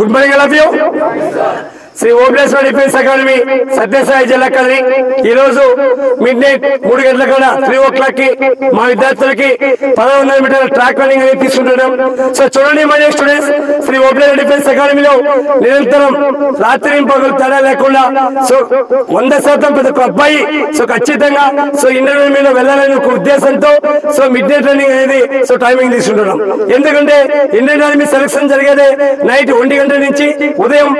Good morning all of you. Shri Obleshwara defence academy Sathya Sai Sai కల్లి ఈ రోజు మిడ్ నైట్ 3 గంటల కన్నా 3 o'clock కి మా విద్యార్థులకి 1100 మీటర్ల ట్రాక్ రన్నింగ్ అనేది తీసుకుంటున్నాం. సో చూడండి my students, Shri Obleshwara defence అకాడమీలో నిరంతరం రాత్రి పగలు తేడా లేకుండా సో 100% ప్రతి ఒక్క అబ్బాయి సో ఖచ్చితంగా సో ఇండియన్ ఆర్మీలో వెళ్ళాలనే ఒక ఉద్దేశంతో సో మిడ్ నైట్ రన్నింగ్ అనేది సో టైమింగ్ తీసుకుంటున్నాం. ఎందుకంటే ఇండియన్ ఆర్మీ సెలక్షన్ జరిగేదే నైట్ 1 గంట నుంచి ఉదయం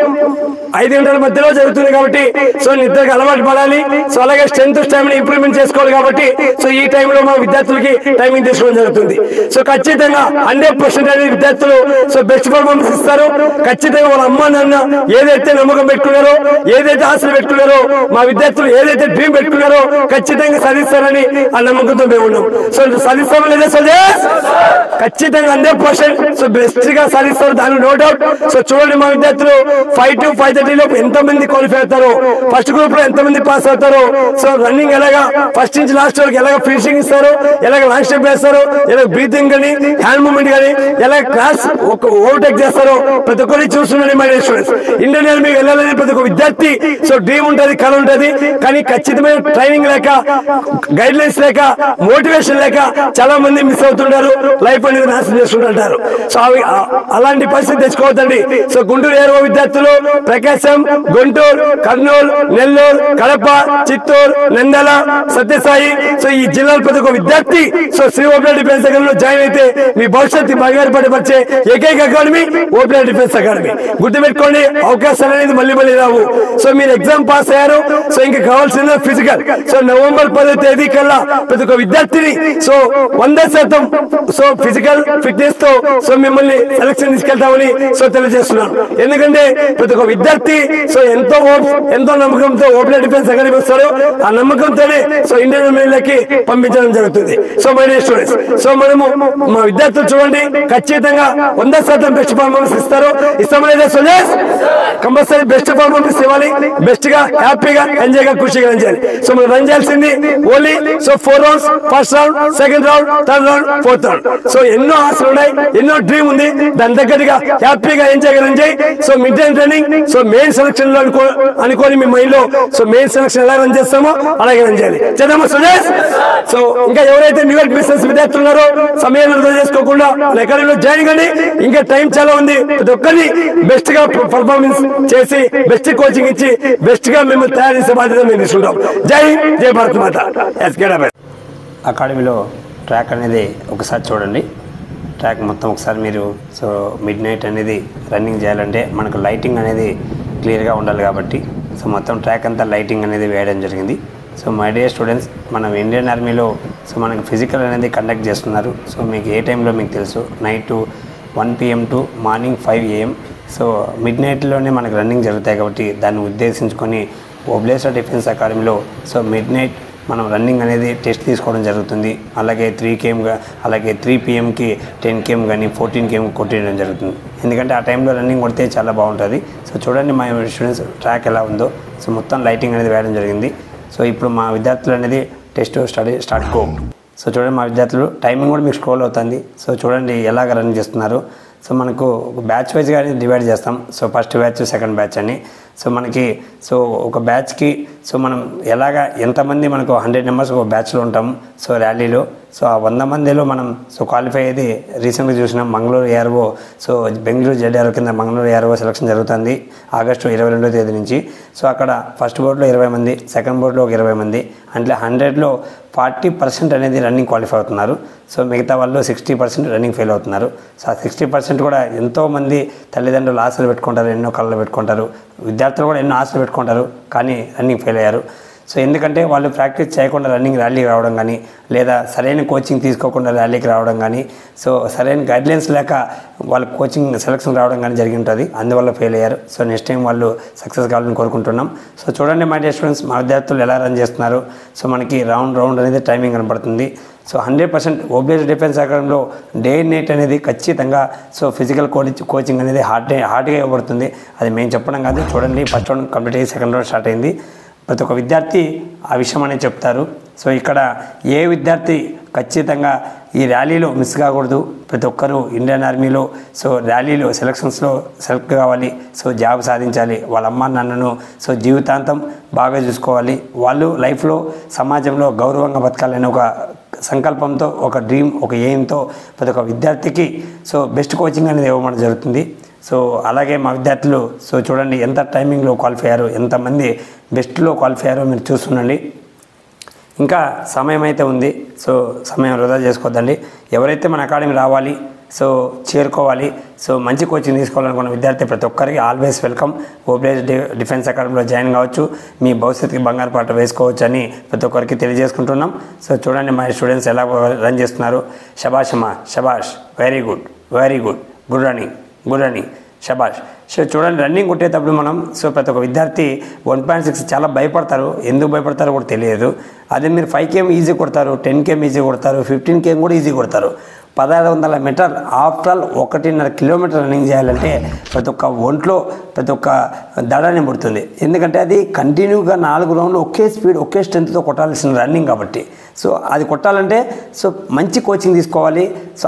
5 గంటల మధ్యలో జరుగుతుంది కాబట్టి సో నిద్రకు అలవాటు పడాలి. సో అలాగే స్ట్రెంత్ స్టామినా ఇంప్రూవ్మెంట్ చేసుకోవాలి కాబట్టి సో ఈ టైంలో మా విద్యార్థులకి టైమింగ్ తీసుకోవడం జరుగుతుంది. సో ఖచ్చితంగా 100% అనేది విద్యార్థులు సో బెస్ట్ పర్ఫార్మెన్స్ ఇస్తారు. ఖచ్చితంగా వాళ్ళ అమ్మ నాన్న ఏదైతే నమ్మకం పెట్టుకున్నారో, ఏదైతే ఆశలు పెట్టుకున్నారో, మా విద్యార్థులు ఏదైతే డ్రీమ్ పెట్టుకున్నారో ఖచ్చితంగా సాధిస్తారని ఆ నమ్మకంతో మేము ఉన్నాం. సో సాధిస్తామో లేదా సజెస్ ఖచ్చితంగా 100% సో బెస్ట్ గా సాధిస్తారు, దాని నో డౌట్. సో చూడండి మా విద్యార్థులు 5 to 5:30 లోపు ఎంత మంది క్వాలిఫై అవుతారో, ఫస్ట్ గ్రూప్ లో ఎంత మంది పాస్ అవుతారో, సో రన్నింగ్ ఎలాగా ఫస్ట్ నుంచి లాస్ట్ వరకు ఎలాగ ఫినిషింగ్ ఇస్తారు, ఎలాగ లాంగ్ స్టెప్ వేస్తారు, ఎలాగ బ్రీతింగ్ కానీ హ్యాండ్ మూవ్మెంట్ కానీ ఎలాగ క్లాస్ ఓవర్టేక్ చేస్తారో ప్రతి ఒక్కరిని చూస్తున్నాను మై స్టూడెంట్స్. ఇండియన్ ఆర్మీ వెళ్ళాలని ప్రతి ఒక్క విద్యార్థి సో డ్రీమ్ ఉంటుంది, కళ ఉంటుంది. కానీ ఖచ్చితమైన ట్రైనింగ్ లేక, గైడ్ లైన్స్ లేక, మోటివేషన్ లేక చాలా మంది మిస్ అవుతుంటారు, లైఫ్ అనేది నాశనం చేసుకుంటుంటారు. సో అలాంటి పరిస్థితి తెచ్చుకోవద్దండి. సో గుంటూరు ఏరో విద్యార్థులు ప్రకాశం, గుంటూరు, కర్నూలు, నెల్లూరు, కడప, చిత్తూరు, నంద్యాల, సత్యసాయి సో ఈ జిల్లాల ప్రతి ఒక్క విద్యార్థి సో శ్రీ ఓపెన్ డిఫెన్స్ అకాడమీలో జాయిన్ అయితే మీ భవిష్యత్తు బాగా ఏర్పడే ఏకైక అకాడమీ ఓపెన్ డిఫెన్స్ అకాడమీ. గుర్తుపెట్టుకోండి, అవకాశాలు అనేది మళ్ళీ మళ్ళీ రావు. సో మీరు ఎగ్జామ్ పాస్ అయ్యారు, సో ఇంకా కావాల్సిన ఫిజికల్. సో నవంబర్ 10వ తేదీ కల్లా ప్రతి ఒక్క విద్యార్థిని సో 100% సో ఫిజికల్ ఫిట్నెస్ తో సో మిమ్మల్ని సెలక్షన్ తీసుకెళ్తామని సో తెలియజేస్తున్నాను. ఎందుకంటే ప్రతి ఒక్క విద్యార్థి సో ఎంతో నమ్మకంతో ఓపెన్ డిఫెన్స్ అకాడమీ వస్తారు. ఆ నమ్మకంతోనే సో ఇండియన్ ఆర్మీలకి పంపించడం జరుగుతుంది. So my dear students, so మనము మా విద్యార్థులు చూడండి ఖచ్చితంగా 100% బెస్ట్ పర్ఫార్మెన్స్ ఇస్తారు. ఇస్తామనేదే సజెస్ కంపల్సరీ బెస్ట్ పర్ఫార్మెన్స్ ఇవ్వాలి. బెస్ట్ గా హ్యాపీగా ఎంజాయ్ గా ఖుషిగా రన్ చేయాలి. సో మనం రన్ చేయాల్సింది only so 4 rounds, first round, second round, third round, fourth round. So ఎన్నో ఆశలు ఉన్నాయి, ఎన్నో డ్రీమ్ ఉంది, దాని తగ్గట్టుగా హ్యాపీగా ఎంజాయ్ గా రన్ చేయి. So mid night running so main selection లో అనుకోని మీ మైండ్ లో సో మెయిన్ సెలక్షన్ ఎలా రన్ చేస్తామో అలాగే రన్ చేయాలి. చేద్దామా సుజేష్? సో ఇంకా ఎవరైతే న్యూయార్క్ బిజినెస్ విద్యార్థులు ఉన్నారో సమయాన్ని వృధా చేసుకోకుండా అకాడమీలో జాయిన్ కండి. ఇంకా టైం చాలా ఉంది. ప్రతి ఒక్కరిని బెస్ట్ గా పర్ఫార్మెన్స్ చేసి బెస్ట్ కోచింగ్ ఇచ్చి బెస్ట్ గా మేము తయారు చేసే బాధ్యత మేము తీసుకుంటాం. జై జై భారత్ మాత. అకాడమీలో ట్రాక్ అనేది ఒకసారి చూడండి. ట్రాక్ మొత్తం ఒకసారి మీరు సో మిడ్ నైట్ అనేది రన్నింగ్ చేయాలంటే మనకు లైటింగ్ అనేది క్లియర్గా ఉండాలి కాబట్టి సో మొత్తం ట్రాక్ అంతా లైటింగ్ అనేది వేయడం జరిగింది. సో మై డియర్ స్టూడెంట్స్, మనం ఇండియన్ ఆర్మీలో సో మనకు ఫిజికల్ అనేది కండక్ట్ చేస్తున్నారు. సో మీకు ఏ టైంలో మీకు తెలుసు, night 1 PM to morning 5 AM. So mid నైట్లోనే మనకు రన్నింగ్ జరుగుతాయి కాబట్టి దాన్ని ఉద్దేశించుకొని ఓబ్లేశ్వర డిఫెన్స్ అకాడమీలో సో మిడ్ నైట్ మనం రన్నింగ్ అనేది టెస్ట్ తీసుకోవడం జరుగుతుంది. అలాగే 3 km, అలాగే 3 PMకి 10 km కానీ 14 km కొట్టేయడం జరుగుతుంది. ఎందుకంటే ఆ టైంలో రన్నింగ్ కొడితే చాలా బాగుంటుంది. సో చూడండి మా స్టూడెంట్స్ ట్రాక్ ఎలా ఉందో. సో మొత్తం లైటింగ్ అనేది వేయడం జరిగింది. సో ఇప్పుడు మా విద్యార్థులు అనేది టెస్ట్ స్టార్ట్ కో. సో చూడండి మా విద్యార్థులు టైమింగ్ కూడా మీకు స్క్రోల్ అవుతుంది. సో చూడండి ఎలాగ రన్ చేస్తున్నారు. సో మనకు ఒక బ్యాచ్ వైజ్గా డివైడ్ చేస్తాం. So first batch, second batch అని. సో మనకి సో ఒక బ్యాచ్కి సో మనం ఎలాగా ఎంతమంది మనకు 100 members ఒక బ్యాచ్లో ఉంటాం. సో ర్యాలీలో సో ఆ 100 మందిలో మనం సో క్వాలిఫై అయ్యేది రీసెంట్గా చూసినాం. మంగళూరు ఏఆర్ఓ సో బెంగళూరు జెడ్ఆర్ఓ కింద మంగళూరు ఏఆర్ఓ సెలక్షన్ జరుగుతుంది ఆగస్టు 22వ తేదీ నుంచి. సో అక్కడ ఫస్ట్ బోర్డులో 20 మంది, సెకండ్ బోర్డులో ఒక 20 మంది, అంటే 100లో 40% అనేది రన్నింగ్ క్వాలిఫై అవుతున్నారు. సో మిగతా వాళ్ళు 60% రన్నింగ్ ఫెయిల్ అవుతున్నారు. సో ఆ 60% కూడా ఎంతోమంది తల్లిదండ్రులు ఆశలు పెట్టుకుంటారు, ఎన్నో కళలు పెట్టుకుంటారు, విద్యార్థులు కూడా ఎన్నో ఆశలు పెట్టుకుంటారు, కానీ రన్నింగ్ ఫెయిల్ అయ్యారు. సో ఎందుకంటే వాళ్ళు ప్రాక్టీస్ చేయకుండా రన్నింగ్ ర్యాలీకి రావడం కానీ, లేదా సరైన కోచింగ్ తీసుకోకుండా ర్యాలీకి రావడం కానీ, సో సరైన గైడ్లైన్స్ లేక వాళ్ళ కోచింగ్ సెలక్షన్ రావడం కానీ జరిగి ఉంటుంది. అందువల్ల ఫెయిల్ అయ్యారు. సో నెక్స్ట్ టైం వాళ్ళు సక్సెస్ కావాలని కోరుకుంటున్నాం. సో చూడండి మై డియర్ స్టూడెంట్స్, మా విద్యార్థులు ఎలా రన్ చేస్తున్నారు. సో మనకి రౌండ్ అనేది టైమింగ్ కనపడుతుంది. సో 100% ఓబ్లేశ్వర డిఫెన్స్ అకాడమీలో డే అండ్ నైట్ అనేది ఖచ్చితంగా సో ఫిజికల్ కోచింగ్ అనేది హార్డ్గా ఇవ్వబడుతుంది. అది మేము చెప్పడం కాదు. చూడండి ఫస్ట్ రౌండ్ కంప్లీట్ అయ్యి సెకండ్ రౌండ్ స్టార్ట్ అయింది. ప్రతి ఒక్క విద్యార్థి ఆ విషయం అనేది చెప్తారు. సో ఇక్కడ ఏ విద్యార్థి ఖచ్చితంగా ఈ ర్యాలీలో మిస్ కాకూడదు. ప్రతి ఒక్కరూ ఇండియన్ ఆర్మీలో సో ర్యాలీలో సెలక్షన్స్లో సెలెక్ట్ కావాలి. సో జాబ్ సాధించాలి. వాళ్ళ అమ్మ నాన్నను సో జీవితాంతం బాగా చూసుకోవాలి. వాళ్ళు లైఫ్లో సమాజంలో గౌరవంగా బతకాలని ఒక సంకల్పంతో, ఒక డ్రీమ్, ఒక ఎయిమ్తో ప్రతి ఒక్క విద్యార్థికి సో బెస్ట్ కోచింగ్ అనేది ఇవ్వడం జరుగుతుంది. సో అలాగే మా విద్యార్థులు సో చూడండి ఎంత టైమింగ్లో క్వాలిఫై అయ్యారు, ఎంతమంది బెస్ట్లో క్వాలిఫై అయ్యారో మీరు చూస్తుండండి. ఇంకా సమయం అయితే ఉంది. సో సమయం వృధా చేసుకోవద్దండి. ఎవరైతే మన అకాడమీ రావాలి, సో చేరుకోవాలి, సో మంచి కోచింగ్ తీసుకోవాలనుకున్న విద్యార్థి ప్రతి ఒక్కరికి ఆల్వేస్ వెల్కమ్. ఓబ్లేజ్ డిఫెన్స్ అకాడమీలో జాయిన్ కావచ్చు. మీ భవిష్యత్తుకి బంగారు పాట వేసుకోవచ్చు అని ప్రతి ఒక్కరికి తెలియజేసుకుంటున్నాం. సో చూడండి మా స్టూడెంట్స్ ఎలా రన్ చేస్తున్నారు. శబాష్ అమ్మా, శబాష్, very good, very good, good running, good running, శబాష్. సో చూడండి రన్నింగ్ కొట్టేటప్పుడు మనం సో ప్రతి ఒక్క విద్యార్థి 1.6 చాలా భయపడతారు. ఎందుకు భయపడతారో కూడా తెలియదు. అదే మీరు 5 km ఈజీ కొడతారు, 10 km ఈజీ కొడతారు, 15 km కూడా ఈజీ కొడతారు. 1600 మీటర్లు ఆఫ్టర్ ఆల్ 1.5 కిలోమీటర్ రన్నింగ్ చేయాలంటే ప్రతి ఒక్క ఒంట్లో ప్రతి ఒక్క దడాన్ని పుడుతుంది. ఎందుకంటే అది కంటిన్యూగా 4 రౌండ్లు ఒకే స్పీడ్, ఒకే స్ట్రెంత్తో కొట్టాల్సిన రన్నింగ్ కాబట్టి. సో అది కొట్టాలంటే సో మంచి కోచింగ్ తీసుకోవాలి. సో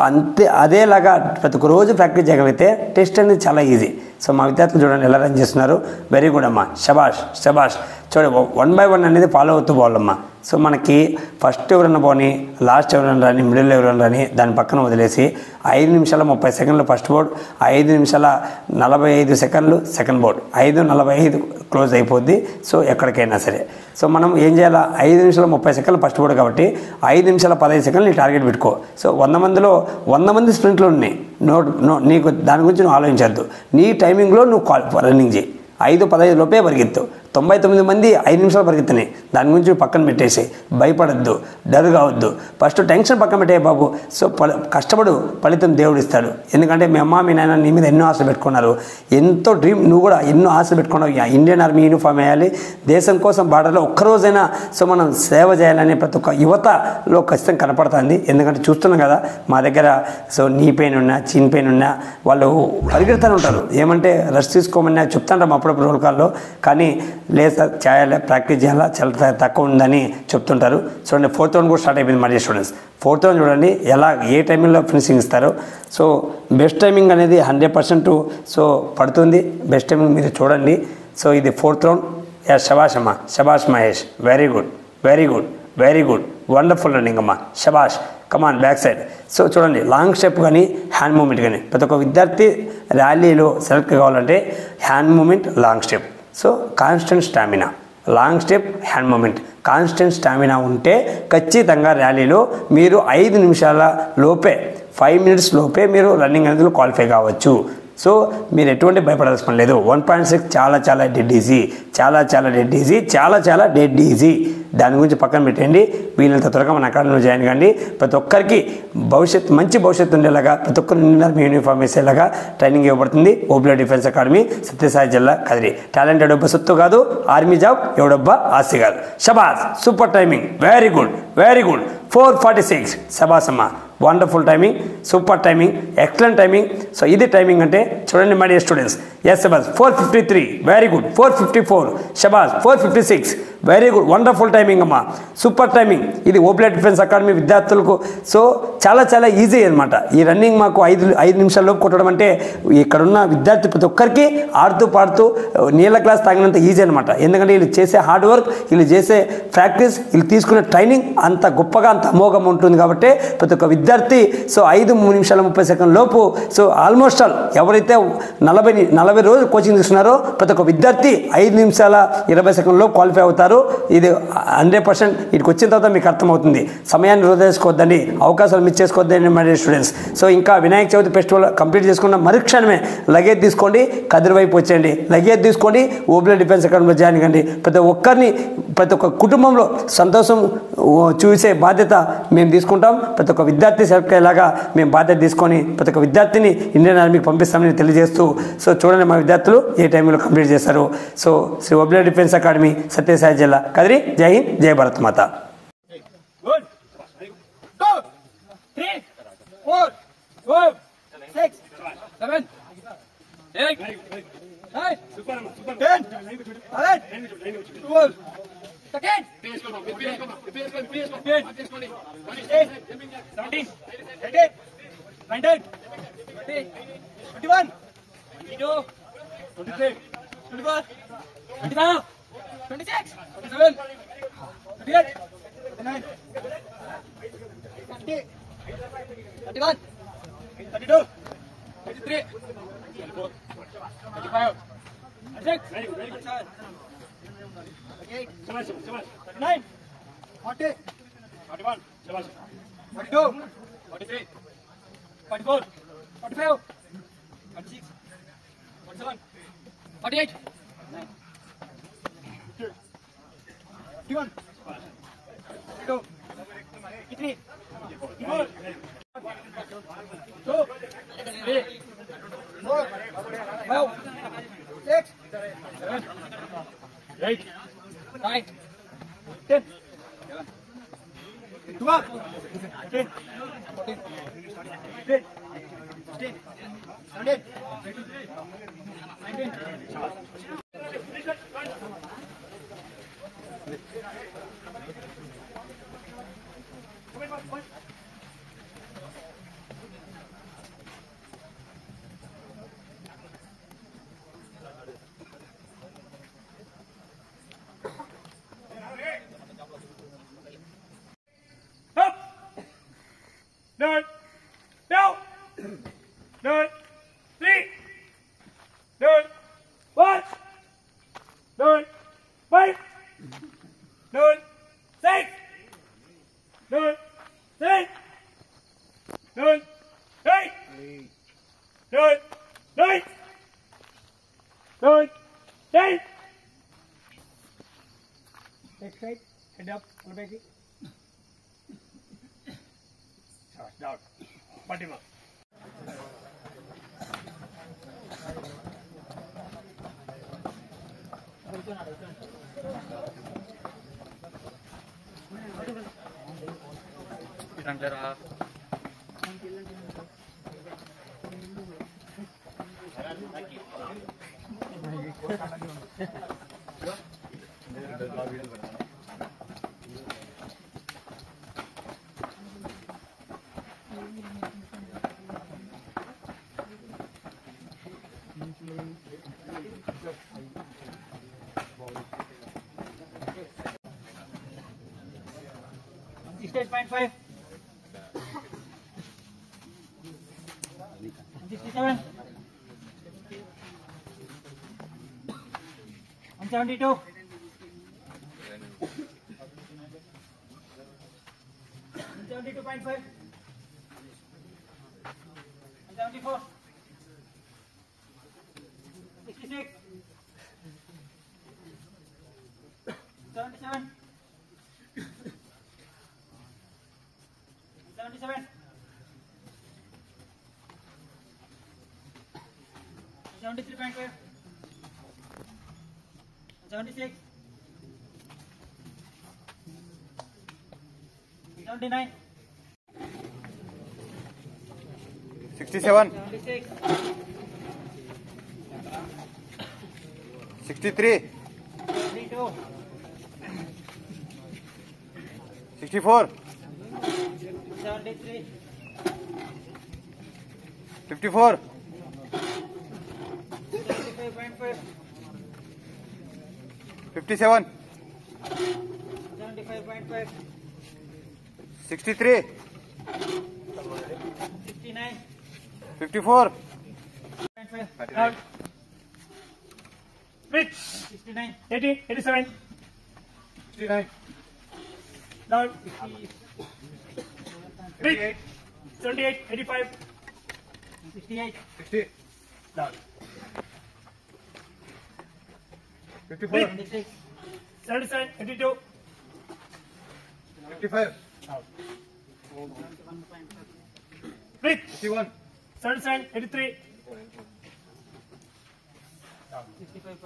అదేలాగా ప్రతి ఒక్క రోజు ప్రాక్టీస్ చేయగలిగితే టెస్ట్ అనేది చాలా ఈజీ. సో మా విద్యార్థులు చూడండి ఎలా రన్ చేస్తున్నారు. వెరీ గుడ్ అమ్మా, శబాష్, శబాష్. చూడండి 1 by 1 అనేది ఫాలో అవుతూ పోవాలమ్మా. సో మనకి ఫస్ట్ ఎవరన్నా పోని, లాస్ట్ ఎవరన్నా రాని, మిడిల్ ఎవరన్నా రాని దాని పక్కన వదిలేసి 5 నిమిషాల 30 సెకండ్లు ఫస్ట్ బోర్డ్, 5 నిమిషాల 45 సెకండ్లు సెకండ్ బోర్డ్, 5:45 క్లోజ్ అయిపోద్ది. సో ఎక్కడికైనా సరే సో మనం ఏం చేయాలా, 5 నిమిషాల 30 సెకండ్లు ఫస్ట్ బోర్డు కాబట్టి 5 నిమిషాల 15 సెకండ్లు నీ టార్గెట్ పెట్టుకో. సో 100 మందిలో 100 మంది స్ప్రింట్లు ఉన్నాయి. నీకు దాని గురించి నువ్వు ఆలోచించద్దు. నీ టైమింగ్లో నువ్వు రన్నింగ్ చేయి. 5:15 లోపే పరిగెత్తు. 99 మంది 5 నిమిషాలు పరిగెత్తున్నాయి. దాని గురించి పక్కన పెట్టేసి భయపడద్దు, డర్ కావద్దు. ఫస్ట్ టెన్షన్ పక్కన పెట్టే బాబు. సో కష్టపడు, ఫలితం దేవుడు ఇస్తాడు. ఎందుకంటే మీ అమ్మ మీ నాయన నీ మీద ఎన్నో ఆశలు పెట్టుకున్నారు. ఎంతో డ్రీమ్, నువ్వు కూడా ఎన్నో ఆశలు పెట్టుకున్నావు. ఇండియన్ ఆర్మీ యూనిఫామ్ వేయాలి, దేశం కోసం బార్డర్లో ఒక్కరోజైనా సో మనం సేవ చేయాలని ప్రతి ఒక్క యువతలో ఖచ్చితంగా కనపడుతుంది. ఎందుకంటే చూస్తున్నాం కదా మా దగ్గర సో నీ పెయిన్ ఉన్నా, చిన్ పెయిన్ ఉన్నా వాళ్ళు పరిగెడుతూనే ఉంటారు. ఏమంటే రెస్ట్ తీసుకోమని చెప్తాంటాం అప్పుడప్పుడు రోల్ కాల్లో. కానీ లేదు సార్ చేయాలి, ప్రాక్టీస్ చేయాలా, చాలా తక్కువ ఉందని చెప్తుంటారు. చూడండి 4th రౌండ్ కూడా స్టార్ట్ అయిపోయింది మరి స్టూడెంట్స్. 4th రౌండ్ చూడండి ఎలా ఏ టైమింగ్లో ఫినిషింగ్ ఇస్తారు. సో బెస్ట్ టైమింగ్ అనేది 100% సో పడుతుంది. బెస్ట్ టైమింగ్ మీరు చూడండి. సో ఇది 4th రౌండ్. శబాష్ అమ్మా, శబాష్ Mahesh, very good, very good, very good, wonderful running అమ్మా, శబాష్. కమాన్ బ్యాక్ సైడ్. సో చూడండి లాంగ్ స్టెప్ కానీ హ్యాండ్ మూమెంట్ కానీ ప్రతి ఒక్క విద్యార్థి ర్యాలీలో సెలెక్ట్ కావాలంటే hand moment, long step. So constant stamina, long step, hand moment, constant stamina ఉంటే ఖచ్చితంగా ర్యాలీలో మీరు 5 నిమిషాల లోపే, 5 minutes లోపే మీరు రన్నింగ్ అనేది క్వాలిఫై కావచ్చు. సో మీరు ఎటువంటి భయపడాల్సిన పని లేదు. 1.6 చాలా చాలా డెడ్ ఈజీ, చాలా చాలా డెడ్ ఈజీ, చాలా చాలా డెడ్ ఈజీ. దాని గురించి పక్కన పెట్టండి. వీళ్ళంత త్వరగా మన అకాడమీలో జాయిన్ కండి. ప్రతి ఒక్కరికి మంచి భవిష్యత్తు ఉండేలాగా, ప్రతి ఒక్కరు ఇండియన్ యూనిఫామ్ వేసేలాగా ట్రైనింగ్ ఇవ్వబడుతుంది. ఓబ్లేజ్ డిఫెన్స్ అకాడమీ, సత్యసాయి జిల్లా, కదిరి. టాలెంటెడ్ ఒబ్బ సొత్తు కాదు, ఆర్మీ జాబ్ ఎవడొబ్బా ఆస్తి కాదు. శబాస్, super timing, very good, very good. 4:46 శబాస్ అమ్మ, wonderful timing, super timing, excellent timing. So ఇది టైమింగ్ అంటే చూడండి మై డియర్ స్టూడెంట్స్. ఎస్ శబాస్. 4:53 వెరీ గుడ్. 4:54 శబాస్. 4:56 వెరీ గుడ్, వండర్ఫుల్ టైమింగ్ అమ్మా, సూపర్ టైమింగ్. ఇది ఓబ్లేజ్ డిఫెన్స్ అకాడమీ విద్యార్థులకు సో చాలా చాలా ఈజీ అనమాట. ఈ రన్నింగ్ మాకు 5 నిమిషాల్లోపు కొట్టడం అంటే ఇక్కడున్న విద్యార్థి ప్రతి ఒక్కరికి ఆడుతూ పాడుతూ నీళ్ళ గ్లాస్ తాగినంత ఈజీ అనమాట. ఎందుకంటే వీళ్ళు చేసే హార్డ్ వర్క్, వీళ్ళు చేసే ప్రాక్టీస్, వీళ్ళు తీసుకునే ట్రైనింగ్ అంత గొప్పగా, అంత అమోఘం ఉంటుంది. కాబట్టి ప్రతి ఒక్క విద్యార్థి సో 5 నిమిషాల 30 సెకండ్ల లోపు సో ఆల్మోస్ట్ ఆల్ ఎవరైతే 40 రోజులు కోచింగ్ తీసుకున్నారో ప్రతి ఒక్క విద్యార్థి 5 నిమిషాల 20 సెకండ్ల లోపు క్వాలిఫై అవుతారు. ఇది 100% ఇటుకు వచ్చిన తర్వాత మీకు అర్థమవుతుంది. సమయాన్ని వృధా చేసుకోవద్దండి, అవకాశాలు మిస్ చేసుకోవద్దండి మై డియర్ స్టూడెంట్స్. సో ఇంకా వినాయక చవితి ఫెస్టివల్ కంప్లీట్ చేసుకున్న మరుక్షణమే లగేజ్ తీసుకోండి, కదిరి వైపు వచ్చేయండి. లగేజ్ తీసుకోండి, ఓబ్లేజ్ డిఫెన్స్ అకాడమీలో జాయిన్ కండి. ప్రతి ఒక్కరిని, ప్రతి ఒక్క కుటుంబంలో సంతోషం చూసే బాధ్యత మేము తీసుకుంటాం. ప్రతి ఒక్క విద్యార్థి సెలెక్ట్ అయ్యేలాగా మేము బాధ్యత తీసుకొని ప్రతి ఒక్క విద్యార్థిని ఇండియన్ ఆర్మీకి పంపిస్తామని తెలియజేస్తూ సో చూడండి మా విద్యార్థులు ఏ టైంలో కంప్లీట్ చేస్తారు. So Sri Oblesh defence academy, Sathya Sai జిల్లా, కదిరి. జై హింద్, జై భారత్ మాత. 10, 11, 12, Head up, back. Down. Fatima. Stage 0.5. 167. 172. 172.5. 174. 66. 77. 77. 73.5. 76. 79. 67, 76. 63, 72. 64, 73. 54, 75.5. 57, 75.5. 63, 69. 54, 0.5. Out. Pitch. 69. 80. 87. 69, Down. Pitch. 78. 85. 68. 60, Down. 54, 76. 77. 82. 55, Out. Pitch. 51, 77. 83.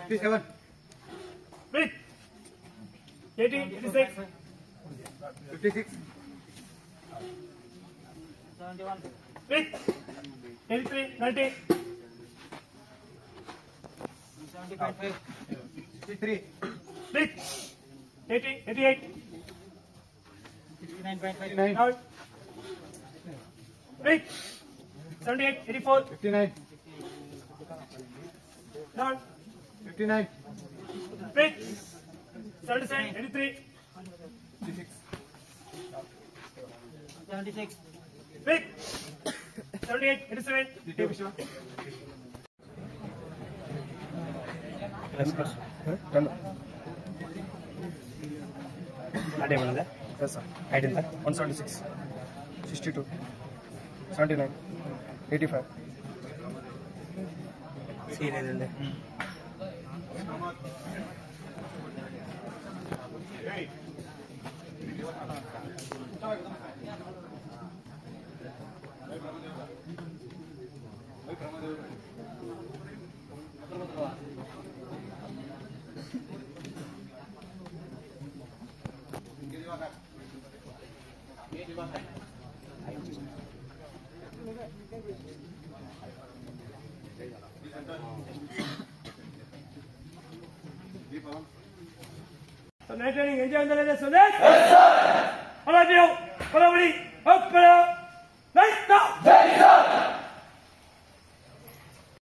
57, Pitch. 80. 86. 56, 71. Pitch. 83. 90. 70.5. 63, Pitch. 80, 88. 59. Now. Break. 78, 84. 59. Now. 59. Break. 77, 83. 76. Break. 78, 87. అదేమన్నా Yes, sir. Height in 176, 62, 79, 85. Scene ఏదండి So night training enjoy the latest. Yes, sir. All of you, follow me. Up,